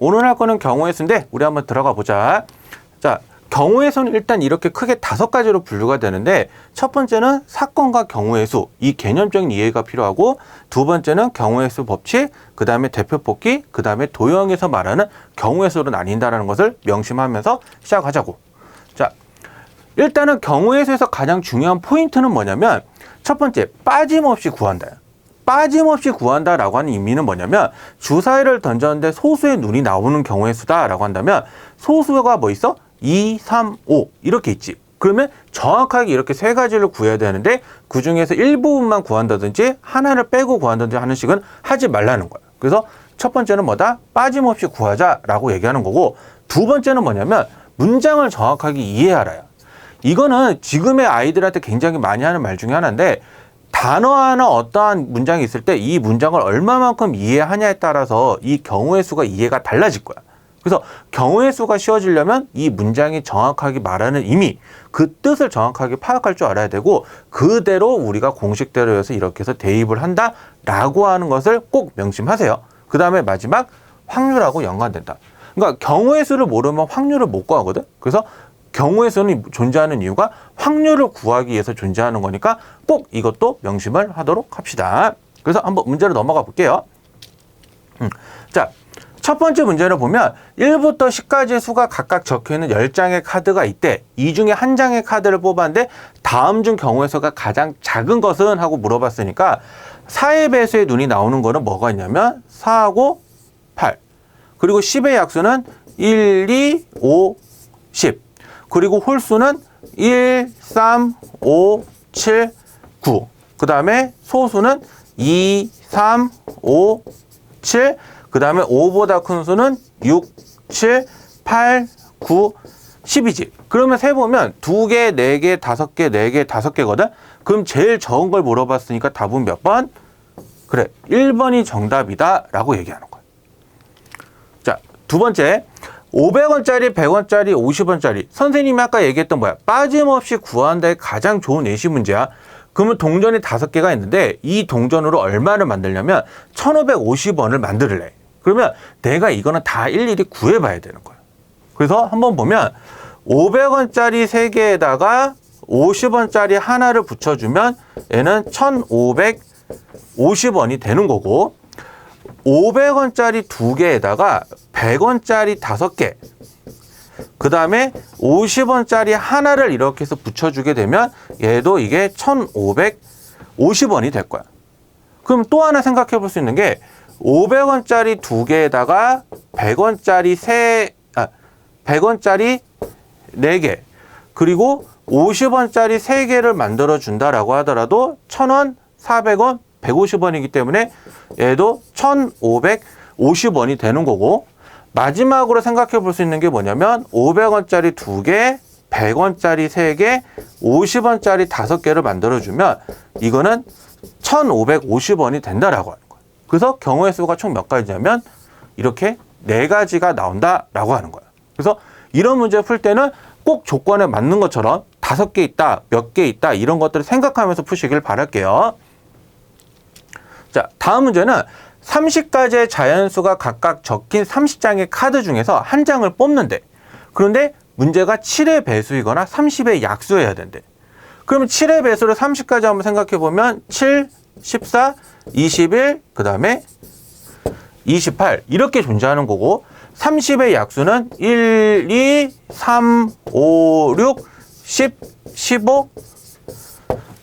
오늘 할 거는 경우의 수인데 우리 한번 들어가 보자. 자, 경우의 수는 일단 이렇게 크게 5가지로 분류가 되는데 첫 번째는 사건과 경우의 수, 이 개념적인 이해가 필요하고 두 번째는 경우의 수 법칙, 그 다음에 대표 뽑기, 그 다음에 도형에서 말하는 경우의 수로 나뉜다는 것을 명심하면서 시작하자고. 자, 일단은 경우의 수에서 가장 중요한 포인트는 뭐냐면 첫 번째, 빠짐없이 구한다. 빠짐없이 구한다라고 하는 의미는 뭐냐면 주사위를 던졌는데 소수의 눈이 나오는 경우의 수다라고 한다면 소수가 뭐 있어? 2, 3, 5 이렇게 있지. 그러면 정확하게 이렇게 3가지를 구해야 되는데 그 중에서 일부분만 구한다든지 하나를 빼고 구한다든지 하는 식은 하지 말라는 거야. 그래서 첫 번째는 뭐다? 빠짐없이 구하자라고 얘기하는 거고 두 번째는 뭐냐면 문장을 정확하게 이해하라야. 이거는 지금의 아이들한테 굉장히 많이 하는 말 중에 하나인데 단어 하나 어떠한 문장이 있을 때 이 문장을 얼마만큼 이해하냐에 따라서 이 경우의 수가 이해가 달라질 거야. 그래서 경우의 수가 쉬워지려면 이 문장이 정확하게 말하는 의미, 그 뜻을 정확하게 파악할 줄 알아야 되고 그대로 우리가 공식대로 해서 이렇게 해서 대입을 한다라고 하는 것을 꼭 명심하세요. 그 다음에 마지막 확률하고 연관된다. 그러니까 경우의 수를 모르면 확률을 못 구하거든. 그래서 경우의 수는 존재하는 이유가 확률을 구하기 위해서 존재하는 거니까 꼭 이것도 명심을 하도록 합시다. 그래서 한번 문제로 넘어가 볼게요. 자, 첫 번째 문제를 보면 1부터 10까지의 수가 각각 적혀있는 10장의 카드가 있대. 이 중에 한 장의 카드를 뽑았는데 다음 중 경우의 수가 가장 작은 것은? 하고 물어봤으니까 4의 배수의 눈이 나오는 거는 뭐가 있냐면 4하고 8. 그리고 10의 약수는 1, 2, 5, 10. 그리고 홀수는 1, 3, 5, 7, 9. 그 다음에 소수는 2, 3, 5, 7. 그 다음에 5보다 큰 수는 6, 7, 8, 9, 10이지. 그러면 세보면 2개, 4개, 5개, 4개, 5개거든? 그럼 제일 적은 걸 물어봤으니까 답은 몇 번? 그래, 1번이 정답이다 라고 얘기하는 거야. 자, 두 번째. 500원짜리, 100원짜리, 50원짜리. 선생님이 아까 얘기했던 뭐야? 빠짐없이 구한다의 가장 좋은 예시 문제야. 그러면 동전이 5개가 있는데 이 동전으로 얼마를 만들려면 1550원을 만들래. 그러면 내가 이거는 다 일일이 구해봐야 되는 거야. 그래서 한번 보면 500원짜리 3개에다가 50원짜리 하나를 붙여주면 얘는 1550원이 되는 거고 500원짜리 2개에다가 100원짜리 5개, 그 다음에 50원짜리 하나를 이렇게 해서 붙여주게 되면 얘도 이게 1550원이 될 거야. 그럼 또 하나 생각해 볼 수 있는 게 500원짜리 2개에다가 100원짜리 4개, 그리고 50원짜리 3개를 만들어 준다라고 하더라도 1000원, 400원, 150원이기 때문에 얘도 1550원이 되는 거고 마지막으로 생각해 볼 수 있는 게 뭐냐면 500원짜리 2개, 100원짜리 3개, 50원짜리 5개를 만들어주면 이거는 1550원이 된다라고 하는 거예요. 그래서 경우의 수가 총 몇 가지냐면 이렇게 4가지가 나온다라고 하는 거예요. 그래서 이런 문제 풀 때는 꼭 조건에 맞는 것처럼 5개 있다, 몇 개 있다 이런 것들을 생각하면서 푸시길 바랄게요. 자, 다음 문제는 30가지의 자연수가 각각 적힌 30장의 카드 중에서 한 장을 뽑는데 그런데 문제가 7의 배수이거나 30의 약수여야 된대. 그러면 7의 배수를 30까지 한번 생각해 보면 7, 14, 21, 그 다음에 28 이렇게 존재하는 거고 30의 약수는 1, 2, 3, 5, 6, 10, 15,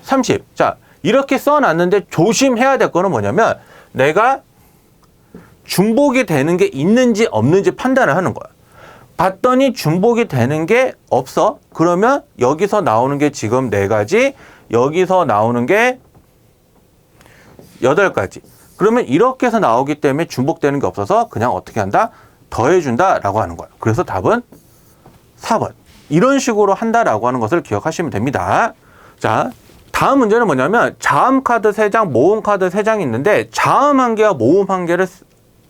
30. 자, 이렇게 써놨는데 조심해야 될 거는 뭐냐면 내가 중복이 되는 게 있는지 없는지 판단을 하는 거야. 봤더니 중복이 되는 게 없어. 그러면 여기서 나오는 게 지금 4가지, 여기서 나오는 게 8가지. 그러면 이렇게 해서 나오기 때문에 중복되는 게 없어서 그냥 어떻게 한다? 더해준다라고 하는 거야. 그래서 답은 4번. 이런 식으로 한다라고 하는 것을 기억하시면 됩니다. 자, 다음 문제는 뭐냐면 자음 카드 3장, 모음 카드 3장이 있는데 자음 1개와 모음 1개를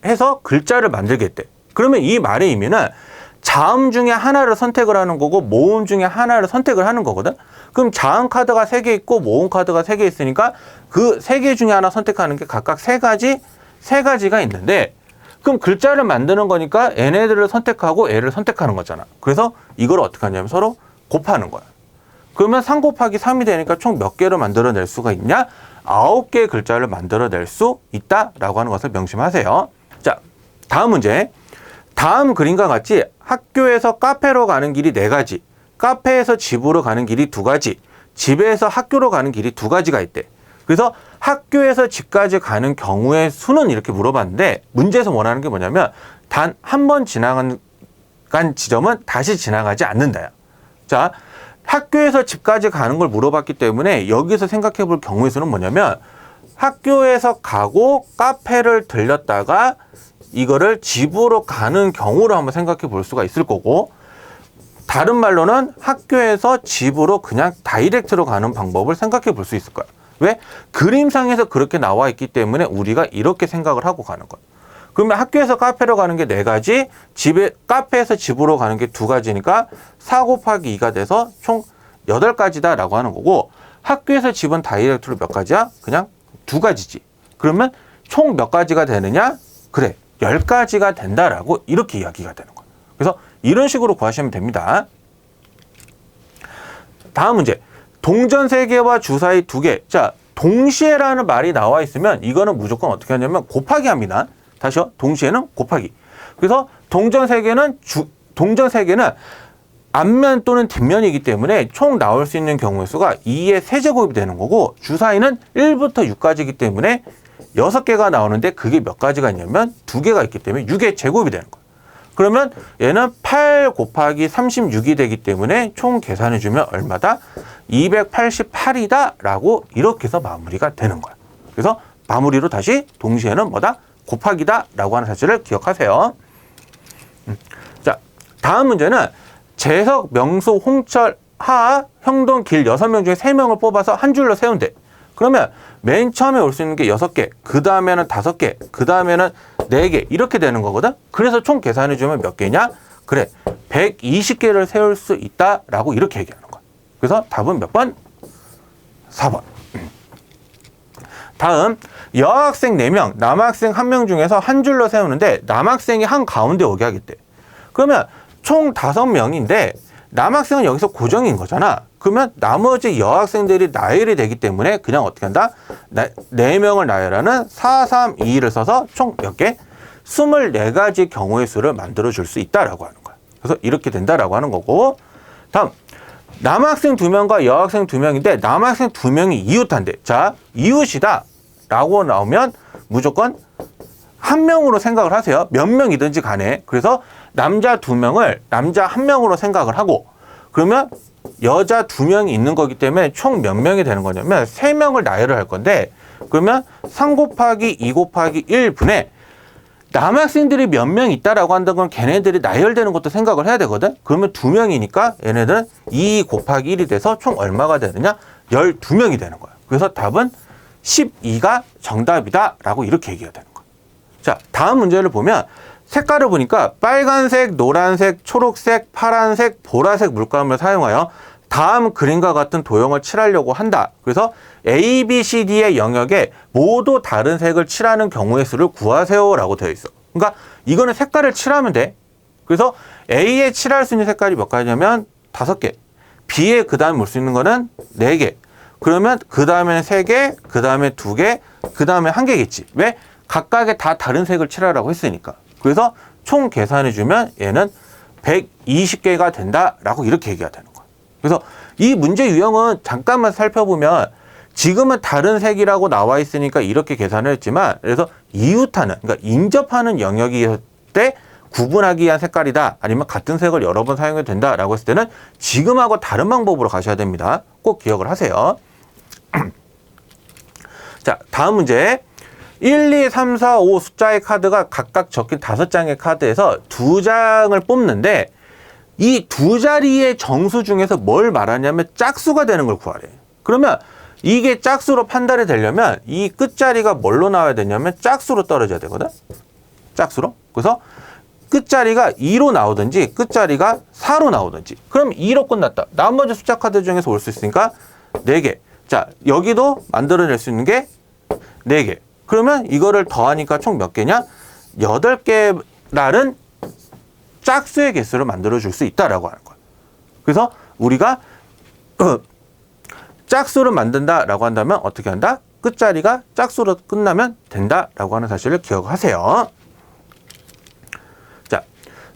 해서 글자를 만들겠대. 그러면 이 말의 의미는 자음 중에 하나를 선택을 하는 거고 모음 중에 하나를 선택을 하는 거거든. 그럼 자음 카드가 3개 있고 모음 카드가 3개 있으니까 그 3개 중에 하나 선택하는 게 각각 3가지가 있는데 그럼 글자를 만드는 거니까 얘네들을 선택하고 얘를 선택하는 거잖아. 그래서 이걸 어떻게 하냐면 서로 곱하는 거야. 그러면 3 곱하기 3이 되니까 총 몇 개를 만들어낼 수가 있냐? 9개의 글자를 만들어낼 수 있다라고 하는 것을 명심하세요. 자, 다음 문제. 다음 그림과 같이 학교에서 카페로 가는 길이 4가지, 카페에서 집으로 가는 길이 2가지, 집에서 학교로 가는 길이 2가지가 있대. 그래서 학교에서 집까지 가는 경우의 수는 이렇게 물어봤는데 문제에서 원하는 게 뭐냐면 단 한 번 지나간 지점은 다시 지나가지 않는다요. 자, 학교에서 집까지 가는 걸 물어봤기 때문에 여기서 생각해 볼 경우의 수는 뭐냐면 학교에서 가고 카페를 들렸다가 이거를 집으로 가는 경우로 한번 생각해 볼 수가 있을 거고, 다른 말로는 학교에서 집으로 그냥 다이렉트로 가는 방법을 생각해 볼 수 있을 거야. 왜? 그림상에서 그렇게 나와 있기 때문에 우리가 이렇게 생각을 하고 가는 거야. 그러면 학교에서 카페로 가는 게 4가지, 카페에서 집으로 가는 게 2가지니까 4 곱하기 2가 돼서 총 8가지다 라고 하는 거고, 학교에서 집은 다이렉트로 몇 가지야? 그냥 2가지지. 그러면 총 몇 가지가 되느냐? 그래, 10가지가 된다라고 이렇게 이야기가 되는 거야. 그래서 이런 식으로 구하시면 됩니다. 다음 문제. 동전 3개와 주사위 2개. 자, 동시에라는 말이 나와 있으면 이거는 무조건 어떻게 하냐면 곱하기 합니다. 다시요. 동시에는 곱하기. 그래서 동전 3개는 앞면 또는 뒷면이기 때문에 총 나올 수 있는 경우의 수가 2의 세제곱이 되는 거고, 주사위는 1부터 6까지이기 때문에 6개가 나오는데 그게 몇 가지가 있냐면 2개가 있기 때문에 6의 제곱이 되는 거예요. 그러면 얘는 8 곱하기 36이 되기 때문에 총 계산해주면 얼마다? 288이다 라고 이렇게 해서 마무리가 되는 거야. 그래서 마무리로 다시 동시에는 뭐다? 곱하기다 라고 하는 사실을 기억하세요. 자, 다음 문제는 재석, 명수, 홍철, 하, 형동, 길 6명 중에 3명을 뽑아서 한 줄로 세운대. 그러면 맨 처음에 올 수 있는 게 6개, 그 다음에는 5개, 그 다음에는 4개 이렇게 되는 거거든. 그래서 총 계산해주면 몇 개냐? 그래, 120개를 세울 수 있다라고 이렇게 얘기하는 거야. 그래서 답은 몇 번? 4번. 다음, 여학생 4명, 남학생 1명 중에서 한 줄로 세우는데 남학생이 한 가운데 오게 하겠대. 그러면 총 5명인데 남학생은 여기서 고정인 거잖아. 그러면 나머지 여학생들이 나열이 되기 때문에 그냥 어떻게 한다? 4명을 나열하는 4, 3, 2를 써서 총 몇 개? 24가지 경우의 수를 만들어 줄 수 있다라고 하는 거야. 그래서 이렇게 된다라고 하는 거고, 다음, 남학생 2명과 여학생 2명인데 남학생 2명이 이웃한대. 자, 이웃이다 라고 나오면 무조건 한 명으로 생각을 하세요. 몇 명이든지 간에. 그래서 남자 2명을 남자 1명으로 생각을 하고, 그러면 여자 2명이 있는 거기 때문에 총 몇 명이 되는 거냐면 3명을 나열을 할 건데, 그러면 3 곱하기 2 곱하기 1분의 남학생들이 몇 명 있다라고 한다는 건 걔네들이 나열되는 것도 생각을 해야 되거든. 그러면 2명이니까 얘네들은 2 곱하기 1이 돼서 총 얼마가 되느냐? 12명이 되는 거야. 그래서 답은 12가 정답이다 라고 이렇게 얘기가 되는 거야. 자, 다음 문제를 보면 색깔을 보니까 빨간색, 노란색, 초록색, 파란색, 보라색 물감을 사용하여 다음 그림과 같은 도형을 칠하려고 한다. 그래서 A, B, C, D의 영역에 모두 다른 색을 칠하는 경우의 수를 구하세요 라고 되어 있어. 그러니까 이거는 색깔을 칠하면 돼. 그래서 A에 칠할 수 있는 색깔이 몇 가지냐면 5개, B에 그 다음에 올 수 있는 거는 4개, 그러면 그 다음에는 3개, 그 다음에 2개, 그 다음에 1개겠지. 왜? 각각의 다 다른 색을 칠하라고 했으니까. 그래서 총 계산해주면 얘는 120개가 된다라고 이렇게 얘기가 되는 거야. 그래서 이 문제 유형은 잠깐만 살펴보면 지금은 다른 색이라고 나와 있으니까 이렇게 계산을 했지만, 그래서 이웃하는, 그러니까 인접하는 영역일 때 구분하기 위한 색깔이다, 아니면 같은 색을 여러 번 사용해도 된다라고 했을 때는 지금하고 다른 방법으로 가셔야 됩니다. 꼭 기억을 하세요. 자, 다음 문제. 1, 2, 3, 4, 5 숫자의 카드가 각각 적힌 5장의 카드에서 2장을 뽑는데 이 2자리의 정수 중에서 뭘 말하냐면 짝수가 되는 걸 구하래. 그러면 이게 짝수로 판단이 되려면 이 끝자리가 뭘로 나와야 되냐면 짝수로 떨어져야 되거든. 짝수로. 그래서 끝자리가 2로 나오든지 끝자리가 4로 나오든지. 그럼 2로 끝났다. 나머지 숫자 카드 중에서 올 수 있으니까 4개. 자, 여기도 만들어낼 수 있는 게 4개. 그러면 이거를 더하니까 총 몇 개냐? 8개라는 짝수의 개수를 만들어 줄 수 있다라고 하는 거야. 그래서 우리가 짝수를 만든다라고 한다면 어떻게 한다? 끝자리가 짝수로 끝나면 된다라고 하는 사실을 기억하세요. 자,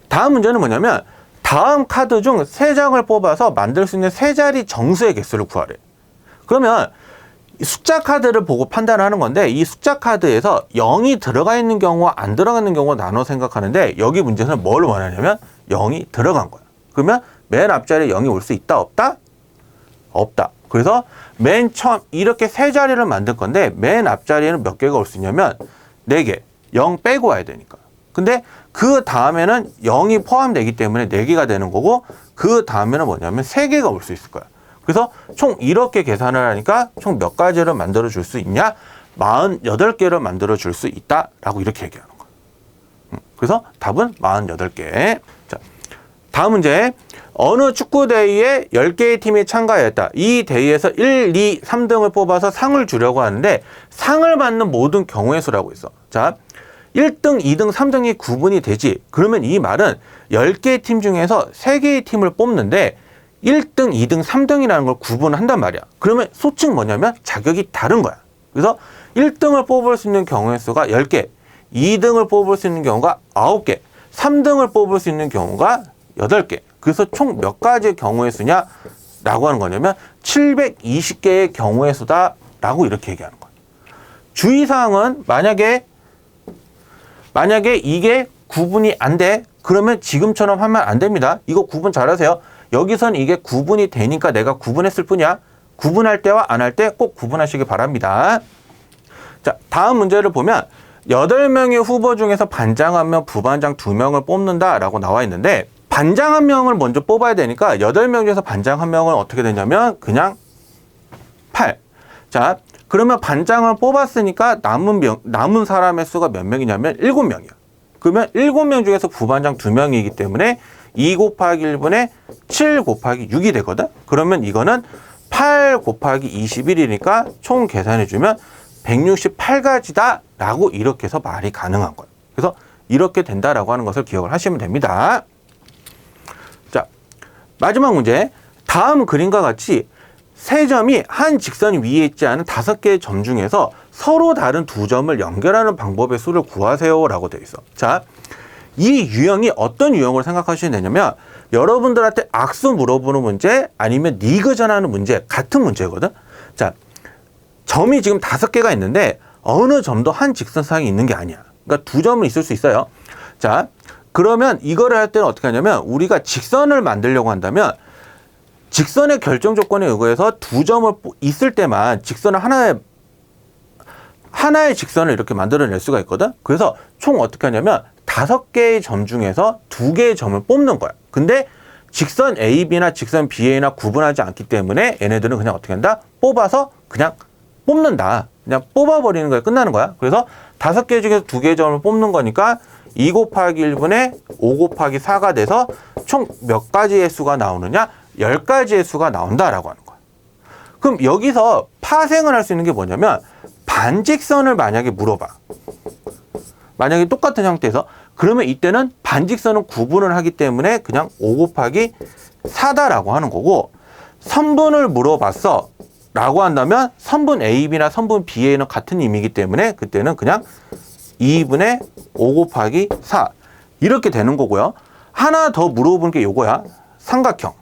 다음 문제는 뭐냐면 다음 카드 중 3장을 뽑아서 만들 수 있는 3자리 정수의 개수를 구하래. 그러면 숫자 카드를 보고 판단하는 건데 이 숫자 카드에서 0이 들어가 있는 경우와 안 들어가 있는 경우가 나눠 생각하는데 여기 문제는 뭘 원하냐면 0이 들어간 거야. 그러면 맨 앞자리에 0이 올 수 있다 없다? 없다. 그래서 맨 처음 이렇게 3자리를 만들 건데 맨 앞자리에는 몇 개가 올 수 있냐면 4개. 0 빼고 와야 되니까. 근데 그 다음에는 0이 포함되기 때문에 4개가 되는 거고 그 다음에는 뭐냐면 3개가 올 수 있을 거야. 그래서 총 이렇게 계산을 하니까 총 몇 가지를 만들어 줄 수 있냐? 48개를 만들어 줄 수 있다라고 이렇게 얘기하는 거야. 그래서 답은 48개. 자, 다음 문제. 어느 축구 대회에 10개의 팀이 참가했다. 이 대회에서 1, 2, 3등을 뽑아서 상을 주려고 하는데 상을 받는 모든 경우의 수라고 있어. 자, 1등, 2등, 3등이 구분이 되지. 그러면 이 말은 10개의 팀 중에서 3개의 팀을 뽑는데 1등, 2등, 3등이라는 걸 구분한단 말이야. 그러면 소칭 뭐냐면 자격이 다른 거야. 그래서 1등을 뽑을 수 있는 경우의 수가 10개, 2등을 뽑을 수 있는 경우가 9개, 3등을 뽑을 수 있는 경우가 8개. 그래서 총 몇 가지의 경우의 수냐? 라고 하는 거냐면 720개의 경우의 수다 라고 이렇게 얘기하는 거야. 주의사항은 만약에 이게 구분이 안 돼. 그러면 지금처럼 하면 안 됩니다. 이거 구분 잘하세요. 여기선 이게 구분이 되니까 내가 구분했을 뿐이야. 구분할 때와 안 할 때 꼭 구분하시기 바랍니다. 자, 다음 문제를 보면 8명의 후보 중에서 반장 1명, 부반장 2명을 뽑는다라고 나와 있는데 반장 1명을 먼저 뽑아야 되니까 8명 중에서 반장 1명은 어떻게 되냐면 그냥 8. 자, 그러면 반장을 뽑았으니까 남은 사람의 수가 몇 명이냐면 7명이야. 그러면 7명 중에서 부반장 2명이기 때문에 2 곱하기 1분의 7 곱하기 6이 되거든. 그러면 이거는 8 곱하기 21이니까 총 계산해주면 168가지다 라고 이렇게 해서 말이 가능한 거예요. 그래서 이렇게 된다라고 하는 것을 기억을 하시면 됩니다. 자, 마지막 문제. 다음 그림과 같이 세 점이 한 직선 위에 있지 않은 5개의 점 중에서 서로 다른 2점을 연결하는 방법의 수를 구하세요 라고 되어 있어. 자, 이 유형이 어떤 유형으로 생각하시면 되냐면 여러분들한테 악수 물어보는 문제 아니면 니그 전하는 문제 같은 문제거든. 자, 점이 지금 5개가 있는데 어느 점도 한 직선상에 있는 게 아니야. 그러니까 2점은 있을 수 있어요. 자, 그러면 이거를 할 때는 어떻게 하냐면 우리가 직선을 만들려고 한다면 직선의 결정 조건에 의거해서 2점을 있을 때만 직선을 하나의 직선을 이렇게 만들어낼 수가 있거든. 그래서 총 어떻게 하냐면 5개의 점 중에서 2개의 점을 뽑는 거야. 근데 직선 AB나 직선 BA나 구분하지 않기 때문에 얘네들은 그냥 어떻게 한다? 뽑아서 그냥 뽑는다. 그냥 뽑아버리는 거에 끝나는 거야. 그래서 5개 중에서 2개의 점을 뽑는 거니까 2 곱하기 1분의 5 곱하기 4가 돼서 총 몇 가지의 수가 나오느냐? 10가지의 수가 나온다라고 하는 거야. 그럼 여기서 파생을 할 수 있는 게 뭐냐면 반직선을 만약에 물어봐. 만약에 똑같은 형태에서 그러면 이때는 반직선은 구분을 하기 때문에 그냥 5 곱하기 4다라고 하는 거고 선분을 물어봤어 라고 한다면 선분 AB나 선분 BA는 같은 의미이기 때문에 그때는 그냥 2분의 5 곱하기 4 이렇게 되는 거고요. 하나 더 물어보는 게 요거야. 삼각형.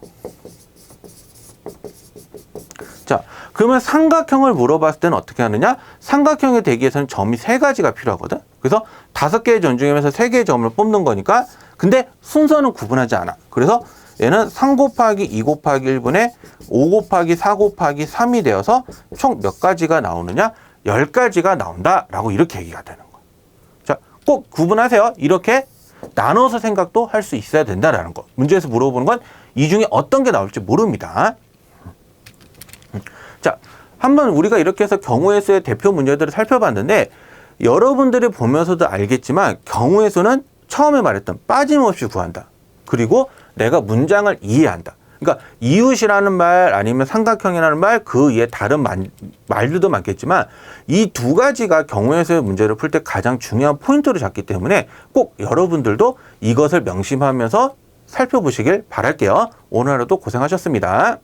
자, 그러면 삼각형을 물어봤을 때는 어떻게 하느냐? 삼각형이 되기 위해서는 점이 3가지가 필요하거든. 그래서 5개의 점 중에서 3개의 점을 뽑는 거니까 근데 순서는 구분하지 않아. 그래서 얘는 3 곱하기 2 곱하기 1분의 5 곱하기 4 곱하기 3이 되어서 총 몇 가지가 나오느냐? 10가지가 나온다라고 이렇게 얘기가 되는 거야. 자, 꼭 구분하세요. 이렇게 나눠서 생각도 할 수 있어야 된다라는 거. 문제에서 물어보는 건 이 중에 어떤 게 나올지 모릅니다. 자, 한번 우리가 이렇게 해서 경우의 수의 대표 문제들을 살펴봤는데 여러분들이 보면서도 알겠지만 경우의 수는 처음에 말했던 빠짐없이 구한다. 그리고 내가 문장을 이해한다. 그러니까 이웃이라는 말 아니면 삼각형이라는 말 그 이외에 다른 말들도 많겠지만 이 두 가지가 경우에서의 문제를 풀 때 가장 중요한 포인트로 잡기 때문에 꼭 여러분들도 이것을 명심하면서 살펴보시길 바랄게요. 오늘 하루도 고생하셨습니다.